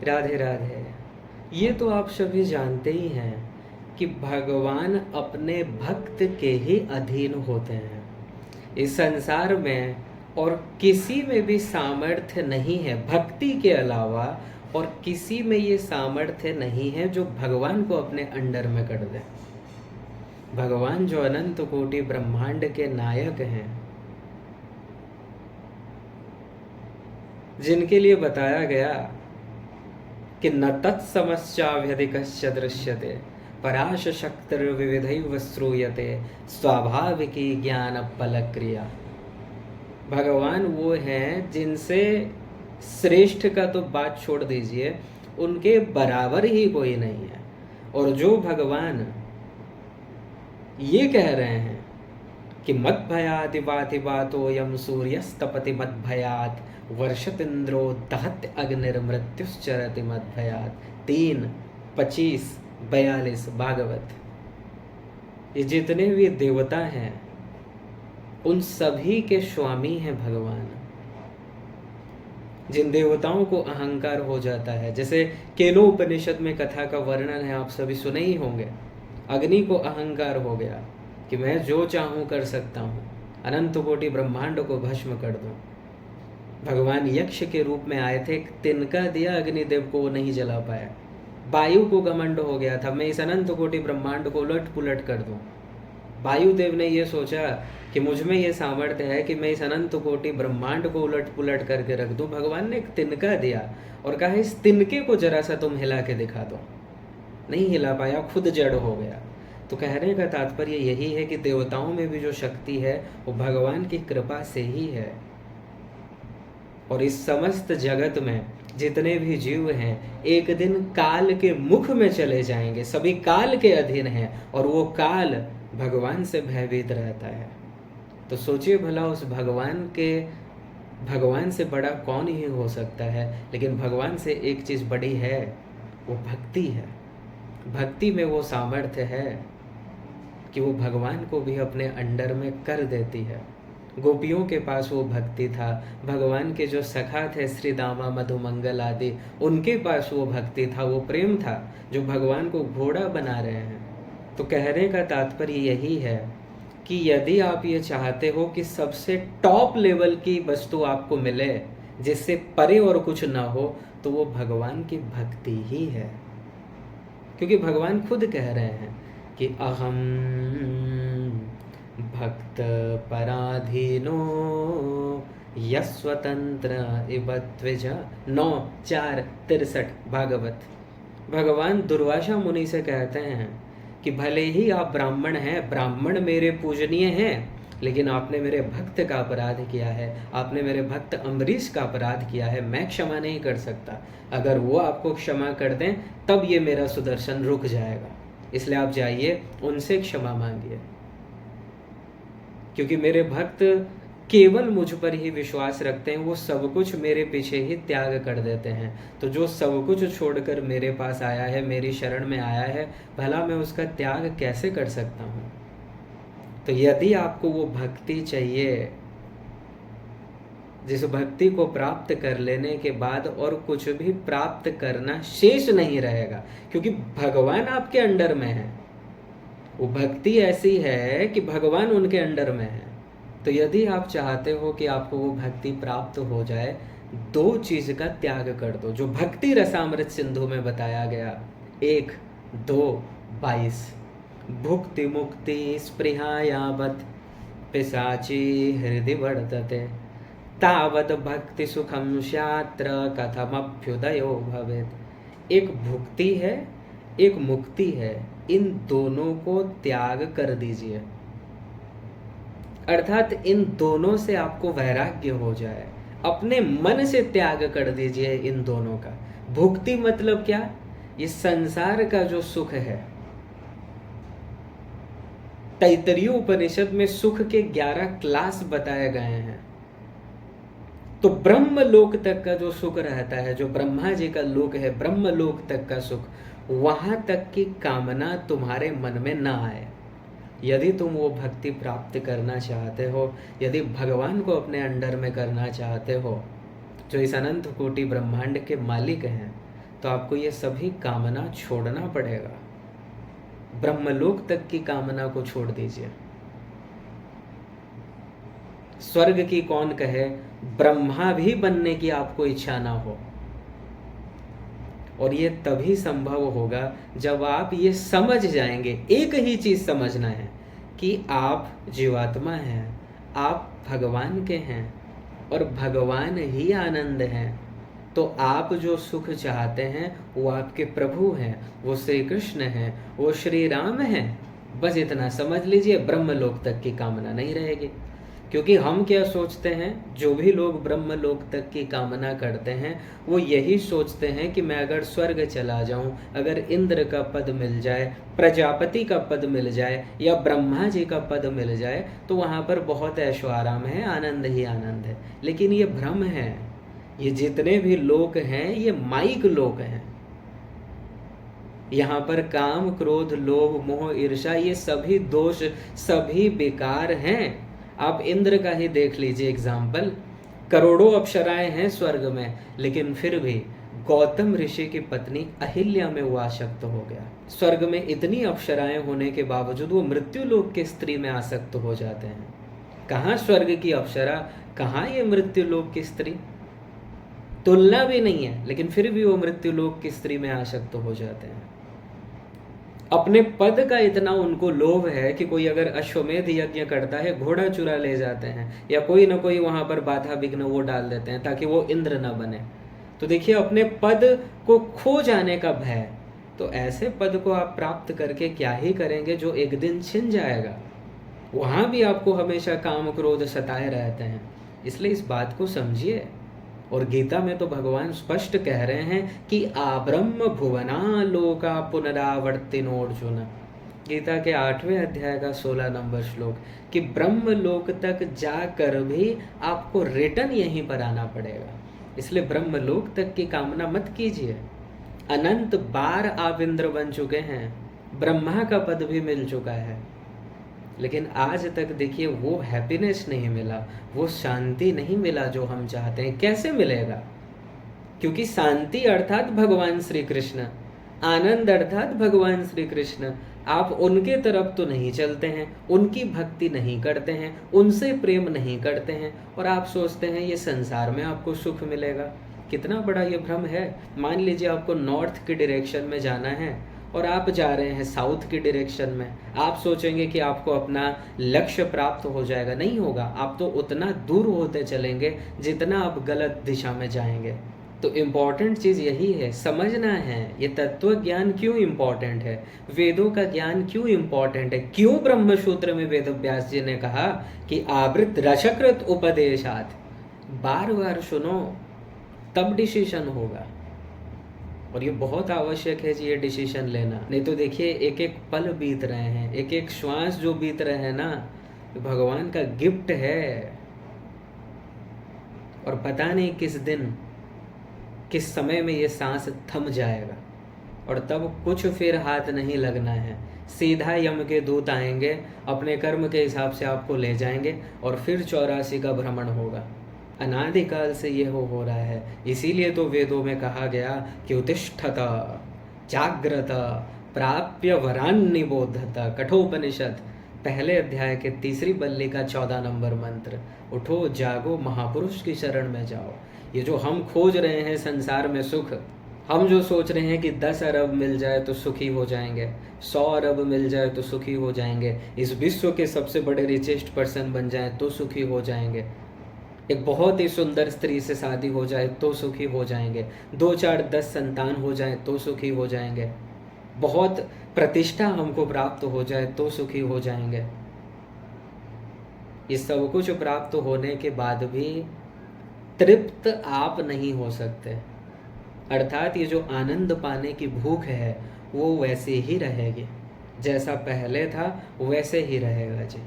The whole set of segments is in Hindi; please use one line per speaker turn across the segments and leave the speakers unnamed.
राधे राधे। ये तो आप सभी जानते ही हैं कि भगवान अपने भक्त के ही अधीन होते हैं। इस संसार में और किसी में भी सामर्थ्य नहीं है भक्ति के अलावा, और किसी में ये सामर्थ्य नहीं है जो भगवान को अपने अंडर में कर दे। भगवान जो अनंत कोटि ब्रह्मांड के नायक हैं, जिनके लिए बताया गया कि न तत्समश्चाभ्यधिकश्च दृश्यते पराश शक्तिर्विविधैव श्रूयते स्वाभाविकी ज्ञान पलक क्रिया। भगवान वो हैं जिनसे श्रेष्ठ का तो बात छोड़ दीजिए, उनके बराबर ही कोई नहीं है। और जो भगवान ये कह रहे हैं कि मद भयाति वाति वातोयम सूर्यस्तपति मद भयात वर्षतिंद्रो दहत अग्निर्मृत्युश्चरति मद भयात। 3, 25, 42 भागवत। ये जितने भी देवता हैं उन सभी के स्वामी हैं भगवान। जिन देवताओं को अहंकार हो जाता है, जैसे केनो उपनिषद में कथा का वर्णन है, आप सभी सुने ही होंगे। अग्नि को अहंकार हो गया कि मैं जो चाहूं कर सकता हूं, अनंत कोटि ब्रह्मांड को भस्म कर दूं। भगवान यक्ष के रूप में आए थे, तिनका दिया अग्निदेव को, वो नहीं जला पाया। वायु को घमंड हो गया था, मैं इस अनंत कोटि ब्रह्मांड को उलट पुलट कर दूं। वायुदेव ने ये सोचा कि मुझ में ये सामर्थ्य है कि मैं इस अनंत कोटि ब्रह्मांड को उलट पुलट करके रख दूं। भगवान ने एक तिनका दिया और कहा इस तिनके को जरा सा तुम हिला के दिखा दो। नहीं हिला पाया, खुद जड़ हो गया। तो कहने का तात्पर्य यही है कि देवताओं में भी जो शक्ति है वो भगवान की कृपा से ही है। और इस समस्त जगत में जितने भी जीव हैं एक दिन काल के मुख में चले जाएंगे, सभी काल के अधीन हैं, और वो काल भगवान से भयभीत रहता है। तो सोचिए भला उस भगवान से बड़ा कौन ही हो सकता है। लेकिन भगवान से एक चीज़ बड़ी है, वो भक्ति है। भक्ति में वो सामर्थ्य है कि वो भगवान को भी अपने अंडर में कर देती है। गोपियों के पास वो भक्ति था, भगवान के जो सखा थे श्री दामा मधुमंगल आदि, उनके पास वो भक्ति था, वो प्रेम था, जो भगवान को घोड़ा बना रहे हैं। तो कहने का तात्पर्य यही है कि यदि आप ये चाहते हो कि सबसे टॉप लेवल की वस्तु आपको मिले, जिससे परे और कुछ ना हो, तो वो भगवान की भक्ति ही है। क्योंकि भगवान खुद कह रहे हैं कि अहम भक्त पराधीनो यस्वतंत्र इवत्विज। 9:4-63 भागवत। भगवान दुर्वासा मुनि से कहते हैं कि भले ही आप ब्राह्मण हैं, ब्राह्मण मेरे पूजनीय हैं, लेकिन आपने मेरे भक्त का अपराध किया है, आपने मेरे भक्त अम्बरीश का अपराध किया है, मैं क्षमा नहीं कर सकता। अगर वो आपको क्षमा कर दें तब ये मेरा सुदर्शन रुक जाएगा। इसलिए आप जाइए, उनसे क्षमा मांगिए, क्योंकि मेरे भक्त केवल मुझ पर ही विश्वास रखते हैं, वो सब कुछ मेरे पीछे ही त्याग कर देते हैं। तो जो सब कुछ छोड़कर मेरे पास आया है, मेरी शरण में आया है, भला मैं उसका त्याग कैसे कर सकता हूँ। तो यदि आपको वो भक्ति चाहिए जिस भक्ति को प्राप्त कर लेने के बाद और कुछ भी प्राप्त करना शेष नहीं रहेगा, क्योंकि भगवान आपके अंडर में है, वो भक्ति ऐसी है कि भगवान उनके अंडर में है। तो यदि आप चाहते हो कि आपको वो भक्ति प्राप्त हो जाए, 2 चीज का त्याग कर दो, जो भक्ति रसामृत सिंधु में बताया गया। 1, 2, 22। भुक्ति मुक्ति स्पृहा यावत् पिशाची हृदय वर्तते तावत् भक्ति सुखम स्यात्र कथमभ्युदयो भवेत्। एक भुक्ति है, एक मुक्ति है, इन दोनों को त्याग कर दीजिए। अर्थात इन दोनों से आपको वैराग्य हो जाए, अपने मन से त्याग कर दीजिए इन दोनों का। भुक्ति मतलब क्या? ये संसार का जो सुख है, तैत्तरीय उपनिषद में सुख के 11 क्लास बताए गए हैं। तो ब्रह्म लोक तक का जो सुख रहता है, जो ब्रह्मा जी का लोक है, ब्रह्म लोक तक का सुख, वहां तक की कामना तुम्हारे मन में ना आए। यदि तुम वो भक्ति प्राप्त करना चाहते हो, यदि भगवान को अपने अंडर में करना चाहते हो, जो इस अनंत कोटि ब्रह्मांड के मालिक हैं, तो आपको ये सभी कामना छोड़ना पड़ेगा। ब्रह्मलोक तक की कामना को छोड़ दीजिए। स्वर्ग की कौन कहे, ब्रह्मा भी बनने की आपको इच्छा ना हो। और ये तभी संभव होगा जब आप ये समझ जाएंगे। एक ही चीज समझना है कि आप जीवात्मा हैं, आप भगवान के हैं और भगवान ही आनंद हैं। तो आप जो सुख चाहते हैं वो आपके प्रभु हैं, वो श्री कृष्ण हैं, वो श्री राम हैं। बस इतना समझ लीजिए, ब्रह्मलोक तक की कामना नहीं रहेगी। क्योंकि हम क्या सोचते हैं, जो भी लोग ब्रह्मलोक तक की कामना करते हैं वो यही सोचते हैं कि मैं अगर स्वर्ग चला जाऊं, अगर इंद्र का पद मिल जाए, प्रजापति का पद मिल जाए या ब्रह्मा जी का पद मिल जाए तो वहां पर बहुत ऐशो आराम है, आनंद ही आनंद है। लेकिन ये भ्रम है। ये जितने भी लोक हैं ये माइक लोक हैं। यहाँ पर काम, क्रोध, लोभ, मोह, ईर्ष्या ये सभी दोष, सभी बेकार हैं। आप इंद्र का ही देख लीजिए एग्जाम्पल। करोड़ों अप्सराएं हैं स्वर्ग में, लेकिन फिर भी गौतम ऋषि की पत्नी अहिल्या में वो आसक्त हो गया। स्वर्ग में इतनी अप्सराएं होने के बावजूद वो मृत्यु लोक के स्त्री में आसक्त हो जाते हैं। कहाँ स्वर्ग की अप्सरा, कहाँ ये मृत्यु लोक की स्त्री, तुलना भी नहीं है। लेकिन फिर भी वो मृत्यु लोक की स्त्री में आसक्त हो जाते हैं। अपने पद का इतना उनको लोभ है कि कोई अगर अश्वमेध यज्ञ करता है, घोड़ा चुरा ले जाते हैं या कोई ना कोई वहां पर बाधा विघ्न वो डाल देते हैं ताकि वो इंद्र ना बने। तो देखिए, अपने पद को खो जाने का भय। तो ऐसे पद को आप प्राप्त करके क्या ही करेंगे जो एक दिन छिन जाएगा। वहां भी आपको हमेशा काम क्रोध सताए रहते हैं। इसलिए इस बात को समझिए। और गीता में तो भगवान स्पष्ट कह रहे हैं कि आब्रह्म भुवना लोका पुनरावर्तिनोर्जुन। गीता के 8वें अध्याय का 16 नंबर श्लोक, कि ब्रह्म लोक तक जाकर भी आपको रिटर्न यहीं पर आना पड़ेगा। इसलिए ब्रह्म लोक तक की कामना मत कीजिए। अनंत बार आप इंद्र बन चुके हैं, ब्रह्मा का पद भी मिल चुका है, लेकिन आज तक देखिए वो हैप्पीनेस नहीं मिला, वो शांति नहीं मिला जो हम चाहते हैं। कैसे मिलेगा? क्योंकि शांति अर्थात भगवान श्री कृष्ण, आनंद अर्थात भगवान श्री कृष्ण। आप उनके तरफ तो नहीं चलते हैं, उनकी भक्ति नहीं करते हैं, उनसे प्रेम नहीं करते हैं, और आप सोचते हैं ये संसार में आपको सुख मिलेगा। कितना बड़ा ये भ्रम है। मान लीजिए आपको नॉर्थ की डायरेक्शन में जाना है और आप जा रहे हैं साउथ की डायरेक्शन में। आप सोचेंगे कि आपको अपना लक्ष्य प्राप्त हो जाएगा, नहीं होगा। आप तो उतना दूर होते चलेंगे जितना आप गलत दिशा में जाएंगे। तो इम्पॉर्टेंट चीज़ यही है, समझना है ये तत्व ज्ञान क्यों इम्पॉर्टेंट है, वेदों का ज्ञान क्यों इम्पॉर्टेंट है, क्यों ब्रह्मसूत्र में वेद व्यास जी ने कहा कि आवृत रसकृत उपदेशात। बार बार सुनो तब डिसीजन होगा। और ये बहुत आवश्यक है जी ये डिसीजन लेना। नहीं तो देखिए एक एक पल बीत रहे हैं, एक एक श्वास जो बीत रहे हैं ना, भगवान का गिफ्ट है। और पता नहीं किस दिन किस समय में ये सांस थम जाएगा और तब कुछ फिर हाथ नहीं लगना है। सीधा यम के दूत आएंगे, अपने कर्म के हिसाब से आपको ले जाएंगे और फिर 84 का भ्रमण होगा। अनादिकाल से ये हो रहा है। इसीलिए तो वेदों में कहा गया कि उत्तिष्ठत जाग्रत प्राप्य वरान निबोधत। कठोपनिषद पहले अध्याय के 3री बल्ली का 14 नंबर मंत्र, उठो जागो महापुरुष की शरण में जाओ। ये जो हम खोज रहे हैं संसार में सुख, हम जो सोच रहे हैं कि 10 अरब मिल जाए तो सुखी हो जाएंगे, 100 अरब मिल जाए तो सुखी हो जाएंगे, इस विश्व के सबसे बड़े रिचेस्ट पर्सन बन जाए तो सुखी हो जाएंगे, एक बहुत ही सुंदर स्त्री से शादी हो जाए तो सुखी हो जाएंगे, 2 4 10 संतान हो जाए तो सुखी हो जाएंगे, बहुत प्रतिष्ठा हमको प्राप्त हो जाए तो सुखी हो जाएंगे। ये सब कुछ प्राप्त होने के बाद भी तृप्त आप नहीं हो सकते। अर्थात ये जो आनंद पाने की भूख है वो वैसे ही रहेगी, जैसा पहले था वैसे ही रहेगा जी।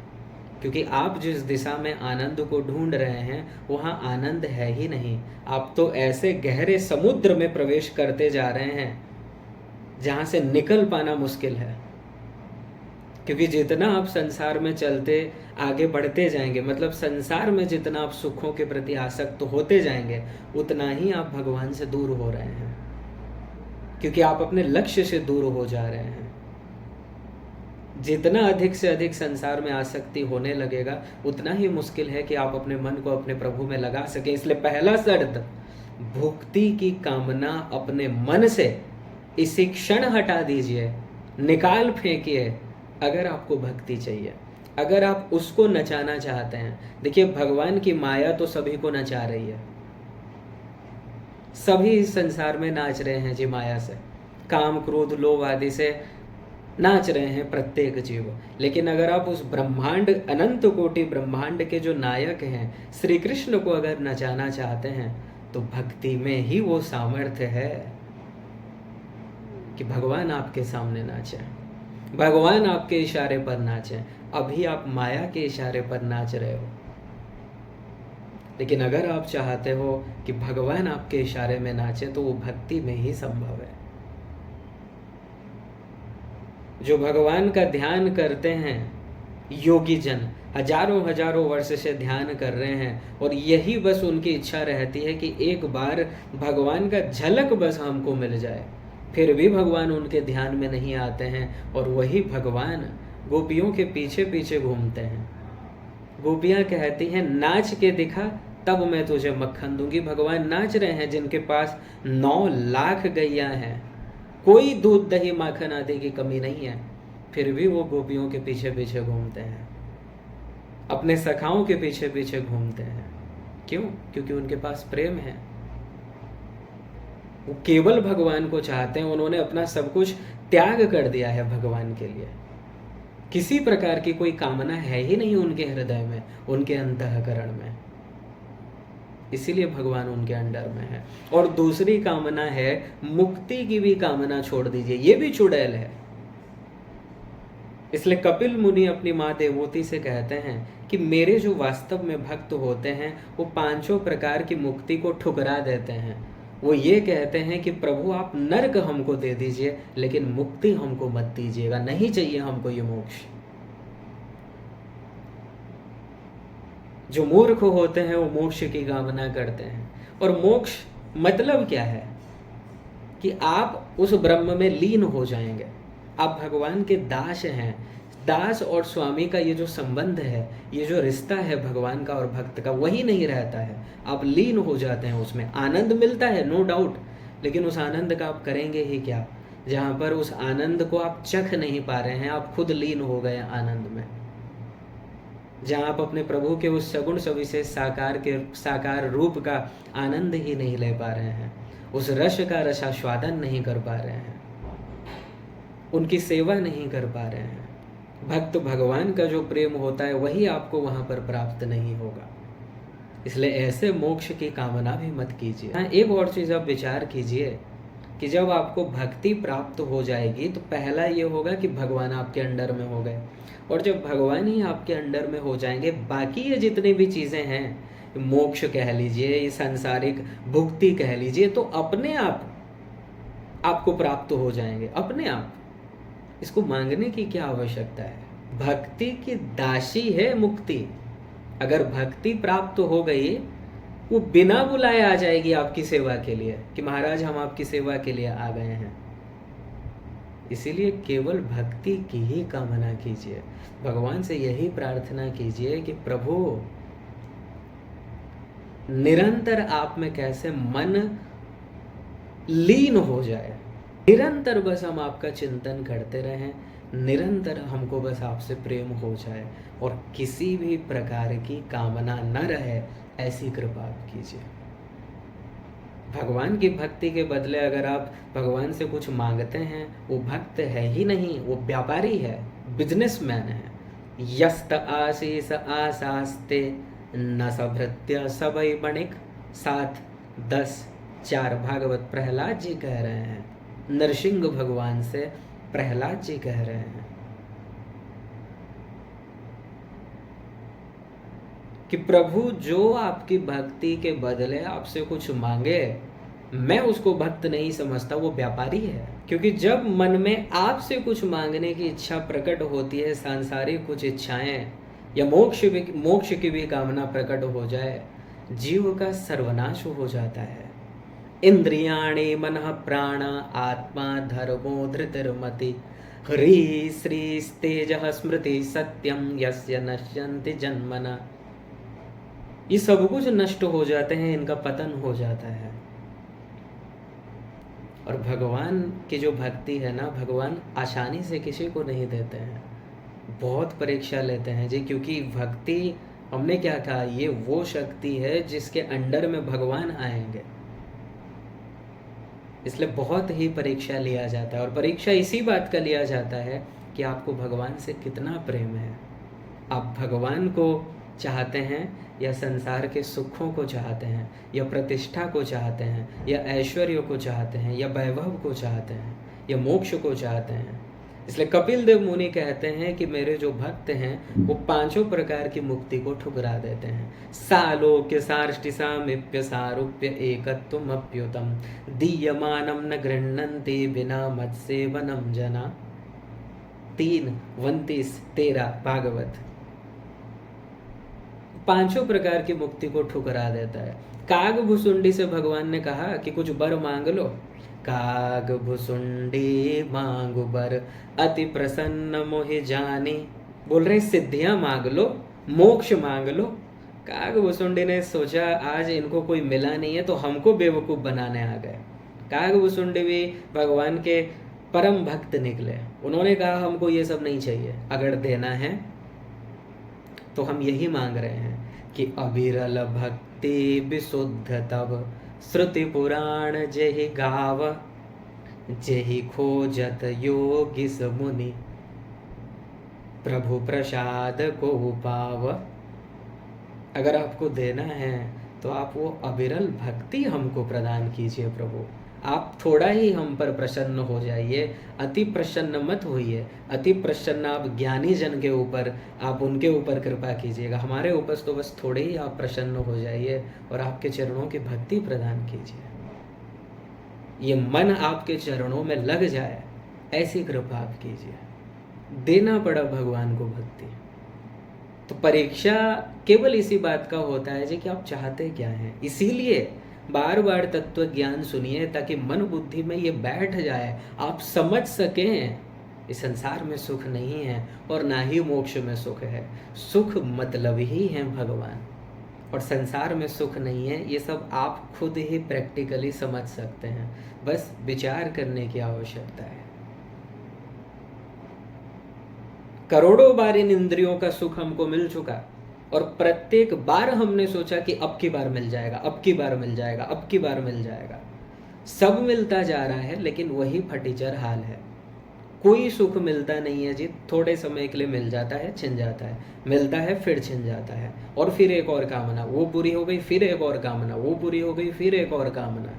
क्योंकि आप जिस दिशा में आनंद को ढूंढ रहे हैं वहाँ आनंद है ही नहीं। आप तो ऐसे गहरे समुद्र में प्रवेश करते जा रहे हैं जहाँ से निकल पाना मुश्किल है। क्योंकि जितना आप संसार में चलते आगे बढ़ते जाएंगे, मतलब संसार में जितना आप सुखों के प्रति आसक्त होते जाएंगे, उतना ही आप भगवान से दूर हो रहे हैं। क्योंकि आप अपने लक्ष्य से दूर हो जा रहे हैं। जितना अधिक से अधिक संसार में आसक्ति होने लगेगा, उतना ही मुश्किल है कि आप अपने मन को अपने प्रभु में लगा सके। इसलिए पहला शर्त, भुक्ति की कामना अपने मन से इसी क्षण हटा दीजिए, निकाल फेंकिए। अगर आपको भक्ति चाहिए, अगर आप उसको नचाना चाहते हैं, देखिए भगवान की माया तो सभी को नचा रही है। सभी इस संसार में नाच रहे हैं जी माया से, काम क्रोध लोभ आदि से नाच रहे हैं प्रत्येक जीव। लेकिन अगर आप उस ब्रह्मांड, अनंत कोटि ब्रह्मांड के जो नायक हैं श्री कृष्ण को अगर नचाना चाहते हैं, तो भक्ति में ही वो सामर्थ्य है कि भगवान आपके सामने नाचे, भगवान आपके इशारे पर नाचे। अभी आप माया के इशारे पर नाच रहे हो, लेकिन अगर आप चाहते हो कि भगवान आपके इशारे में नाचे, तो वो भक्ति में ही संभव है। जो भगवान का ध्यान करते हैं योगी जन, हजारों हजारों वर्ष से ध्यान कर रहे हैं, और यही बस उनकी इच्छा रहती है कि एक बार भगवान का झलक बस हमको मिल जाए। फिर भी भगवान उनके ध्यान में नहीं आते हैं, और वही भगवान गोपियों के पीछे पीछे घूमते हैं। गोपियाँ कहती हैं नाच के दिखा तब मैं तुझे मक्खन दूंगी। भगवान नाच रहे हैं जिनके पास 9 लाख गैया हैं, कोई दूध दही माखन आदि की कमी नहीं है, फिर भी वो गोपियों के पीछे पीछे घूमते हैं, अपने सखाओं के पीछे पीछे घूमते हैं। क्यों? क्योंकि उनके पास प्रेम है, वो केवल भगवान को चाहते हैं। उन्होंने अपना सब कुछ त्याग कर दिया है भगवान के लिए। किसी प्रकार की कोई कामना है ही नहीं उनके हृदय में, उनके अंतःकरण में। इसीलिए भगवान उनके अंडर में है। और दूसरी कामना है मुक्ति की भी कामना छोड़ दीजिए, ये भी चुड़ैल है। इसलिए कपिल मुनि अपनी माँ देवहूति से कहते हैं कि मेरे जो वास्तव में भक्त होते हैं वो 5 प्रकार की मुक्ति को ठुकरा देते हैं। वो ये कहते हैं कि प्रभु आप नरक हमको दे दीजिए, लेकिन मुक्ति हमको मत दीजिएगा, नहीं चाहिए हमको ये मोक्ष। जो मूर्ख होते हैं वो मोक्ष की कामना करते हैं। और मोक्ष मतलब क्या है? कि आप उस ब्रह्म में लीन हो जाएंगे। आप भगवान के दास हैं। दास और स्वामी का ये जो संबंध है, ये जो रिश्ता है भगवान का और भक्त का, वही नहीं रहता है। आप लीन हो जाते हैं उसमें। आनंद मिलता है नो डाउट, लेकिन उस आनंद का आप करेंगे ही क्या, जहाँ पर उस आनंद को आप चख नहीं पा रहे हैं। आप खुद लीन हो गए आनंद में। जहाँ आप अपने प्रभु के उस सगुण सविशेष साकार रूप का आनंद ही नहीं ले पा रहे हैं, उस रस का रसास्वादन नहीं कर पा रहे हैं, उनकी सेवा नहीं कर पा रहे हैं। भक्त भगवान का जो प्रेम होता है वही आपको वहाँ पर प्राप्त नहीं होगा। इसलिए ऐसे मोक्ष की कामना भी मत कीजिए। हाँ, एक और चीज़ आप विचार कीजिए कि जब आपको भक्ति प्राप्त हो जाएगी तो पहला ये होगा कि भगवान आपके अंडर में हो गए, और जब भगवान ही आपके अंडर में हो जाएंगे, बाकी ये जितनी भी चीज़ें हैं, मोक्ष कह लीजिए, ये सांसारिक भुक्ति कह लीजिए, तो अपने आप आपको प्राप्त हो जाएंगे, अपने आप। इसको मांगने की क्या आवश्यकता है? भक्ति की दासी है मुक्ति। अगर भक्ति प्राप्त हो गई, वो बिना बुलाए आ जाएगी आपकी सेवा के लिए कि महाराज हम आपकी सेवा के लिए आ गए हैं। इसीलिए केवल भक्ति की ही कामना कीजिए। भगवान से यही प्रार्थना कीजिए कि प्रभु निरंतर आप में कैसे मन लीन हो जाए, निरंतर बस हम आपका चिंतन करते रहें, निरंतर हमको बस आपसे प्रेम हो जाए, और किसी भी प्रकार की कामना न रहे, ऐसी कृपा आप कीजिए। भगवान की भक्ति के बदले अगर आप भगवान से कुछ मांगते हैं, वो भक्त है ही नहीं, वो व्यापारी है, बिजनेसमैन है। यस्त आशीष आशास्ते न सभृत्य सबई बणिक 7:10-4 भागवत प्रहलाद जी कह रहे हैं, नरसिंह भगवान से प्रहलाद जी कह रहे हैं कि प्रभु जो आपकी भक्ति के बदले आपसे कुछ मांगे, मैं उसको भक्त नहीं समझता, वो व्यापारी है। क्योंकि जब मन में आपसे कुछ मांगने की इच्छा प्रकट होती है, सांसारिक कुछ इच्छाएं या मोक्ष की भी कामना प्रकट हो जाए, जीव का सर्वनाश हो जाता है। इंद्रियाणि मनः प्राण आत्मा धर्मो धृतिर्मति ह्री श्रीस्तेजः स्मृति सत्यम यस्य नश्यन्ति जन्मना। ये सब कुछ नष्ट हो जाते हैं, इनका पतन हो जाता है। और भगवान की जो भक्ति है ना, भगवान आसानी से किसी को नहीं देते हैं, बहुत परीक्षा लेते हैं जी। क्योंकि भक्ति, हमने क्या कहा, ये वो शक्ति है जिसके अंडर में भगवान आएंगे, इसलिए बहुत ही परीक्षा लिया जाता है। और परीक्षा इसी बात का लिया जाता है कि आपको भगवान से कितना प्रेम है। आप भगवान को चाहते हैं या संसार के सुखों को चाहते हैं, या प्रतिष्ठा को चाहते हैं, या ऐश्वर्य को चाहते हैं, या वैभव को चाहते हैं, या मोक्ष को चाहते हैं। इसलिए कपिल देव मुनि कहते हैं कि मेरे जो भक्त हैं वो पांचों प्रकार की मुक्ति को ठुकरा देते हैं। सालोक्य सार्ष्टि सामीप्य सारूप्य एकत्वम अप्युतम दीयमानम न गृह्णन्ति बिना मत्सेवनम जना। 3:29-13 भागवत। पांचों प्रकार की मुक्ति को ठुकरा देता है। काग भुसुंडी से भगवान ने कहा कि कुछ बर मांग लो। काग भुसुंडी मांगो बर अति प्रसन्न मोहि जानी। बोल रहे सिद्धियां मांग लो, मोक्ष मांग लो। काग भुसुंडी ने सोचा आज इनको कोई मिला नहीं है तो हमको बेवकूफ बनाने आ गए। काग भुसुंडी भी भगवान के परम भक्त निकले। उन्होंने कहा हमको ये सब नहीं चाहिए, अगर देना है तो हम यही मांग रहे हैं कि अविरल भक्ति विशुद्ध तब श्रुति पुराण जेहि गाव जेहि खोजत योगी मुनि प्रभु प्रसाद को पाव। अगर आपको देना है तो आप वो अविरल भक्ति हमको प्रदान कीजिए प्रभु। आप थोड़ा ही हम पर प्रसन्न हो जाइए, अति प्रसन्न मत होइए। अति प्रसन्न आप ज्ञानी जन के ऊपर, आप उनके ऊपर कृपा कीजिएगा। हमारे ऊपर तो बस थोड़े ही आप प्रसन्न हो जाइए और आपके चरणों की भक्ति प्रदान कीजिए। ये मन आपके चरणों में लग जाए, ऐसी कृपा आप कीजिए। देना पड़ा भगवान को भक्ति। तो परीक्षा केवल इसी बात का होता है जी कि आप चाहते क्या हैं। इसीलिए बार बार तत्व ज्ञान सुनिए ताकि मन बुद्धि में ये बैठ जाए, आप समझ सकें इस संसार में सुख नहीं है और ना ही मोक्ष में सुख है। सुख मतलब ही है भगवान, और संसार में सुख नहीं है। ये सब आप खुद ही प्रैक्टिकली समझ सकते हैं, बस विचार करने की आवश्यकता है। करोड़ों बार इन इंद्रियों का सुख हमको मिल चुका और प्रत्येक बार हमने सोचा कि अब की बार मिल जाएगा, अब की बार मिल जाएगा, अब की बार मिल जाएगा। सब मिलता जा रहा है लेकिन वही फटीचर हाल है। कोई सुख मिलता नहीं है जी। थोड़े समय के लिए मिल जाता है, छिन जाता है, मिलता है फिर छिन जाता है, और फिर एक और कामना, वो पूरी हो गई, फिर एक और कामना, वो पूरी हो गई, फिर एक और कामना।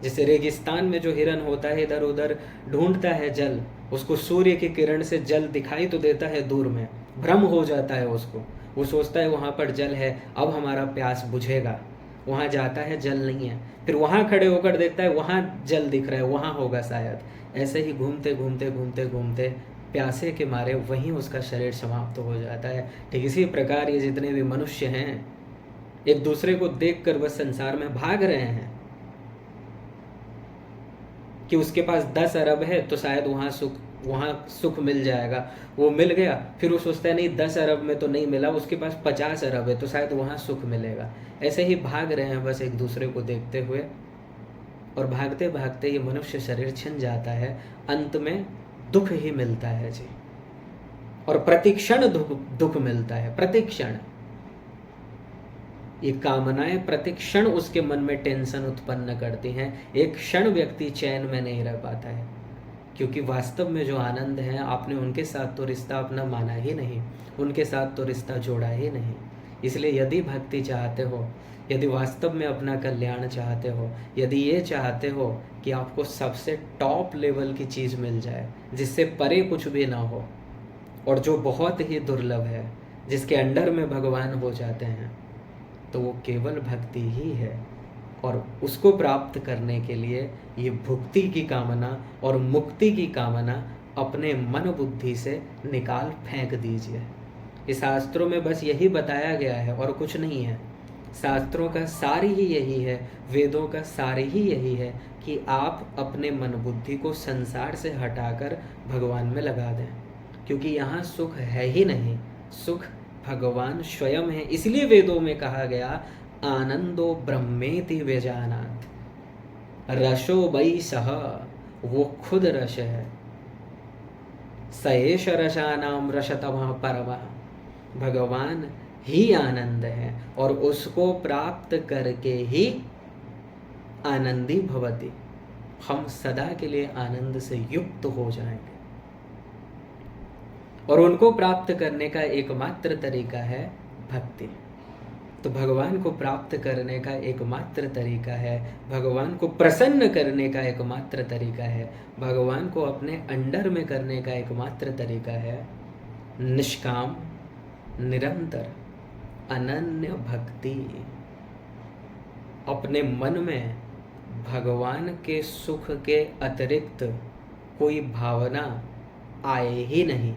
जैसे रेगिस्तान में जो हिरन होता है इधर उधर ढूंढता है जल, उसको सूर्य की किरण से जल दिखाई तो देता है दूर में, भ्रम हो जाता है उसको, वो सोचता है वहाँ पर जल है, अब हमारा प्यास बुझेगा। वहाँ जाता है, जल नहीं है, फिर वहाँ खड़े होकर देखता है वहाँ जल दिख रहा है, वहाँ होगा शायद। ऐसे ही घूमते घूमते घूमते घूमते प्यासे के मारे वहीं उसका शरीर समाप्त हो जाता है। ठीक इसी प्रकार ये जितने भी मनुष्य हैं एक दूसरे को देखकर बस संसार में भाग रहे हैं कि उसके पास 10 अरब है तो शायद वहाँ सुख मिल जाएगा। वो मिल गया, फिर वो सोचता है नहीं 10 अरब में तो नहीं मिला, उसके पास 50 अरब है तो शायद वहाँ सुख मिलेगा। ऐसे ही भाग रहे हैं बस एक दूसरे को देखते हुए, और भागते भागते ये मनुष्य शरीर छिन जाता है। अंत में दुख ही मिलता है जी, और प्रतिक्षण दुख मिलता है, प्रतिक्षण। ये कामनाएं प्रतिक्षण उसके मन में टेंशन उत्पन्न करती हैं। एक क्षण व्यक्ति चैन में नहीं रह पाता है, क्योंकि वास्तव में जो आनंद है आपने उनके साथ तो रिश्ता अपना माना ही नहीं, उनके साथ तो रिश्ता जोड़ा ही नहीं। इसलिए यदि भक्ति चाहते हो, यदि वास्तव में अपना कल्याण चाहते हो, यदि ये चाहते हो कि आपको सबसे टॉप लेवल की चीज़ मिल जाए जिससे परे कुछ भी ना हो, और जो बहुत ही दुर्लभ है, जिसके अंडर में भगवान हो जाते हैं, तो वो केवल भक्ति ही है। और उसको प्राप्त करने के लिए ये भुक्ति की कामना और मुक्ति की कामना अपने मन बुद्धि से निकाल फेंक दीजिए। इस शास्त्रों में बस यही बताया गया है और कुछ नहीं है। शास्त्रों का सार ही यही है, वेदों का सार ही यही है कि आप अपने मन बुद्धि को संसार से हटाकर भगवान में लगा दें, क्योंकि यहाँ सुख है ही नहीं, सुख भगवान स्वयं है। इसलिए वेदों में कहा गया आनंदो ब्रह्मेति व्यजानात्, रसो वै सह, वो खुद रस है। सएष रसानाम रसतमः परमः, भगवान ही आनंद है और उसको प्राप्त करके ही आनंदी भवति, हम सदा के लिए आनंद से युक्त हो जाएंगे। और उनको प्राप्त करने का एकमात्र तरीका है भक्ति। तो भगवान को प्राप्त करने का एकमात्र तरीका है, भगवान को प्रसन्न करने का एकमात्र तरीका है, भगवान को अपने अंडर में करने का एकमात्र तरीका है निष्काम निरंतर अनन्य भक्ति। अपने मन में भगवान के सुख के अतिरिक्त कोई भावना आए ही नहीं।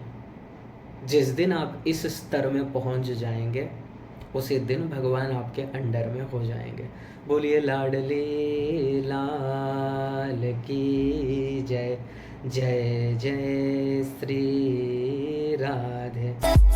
जिस दिन आप इस स्तर में पहुंच जाएंगे, उसी दिन भगवान आपके अंडर में हो जाएंगे। बोलिए लाडले लाल की जय, जय जय श्री राधे।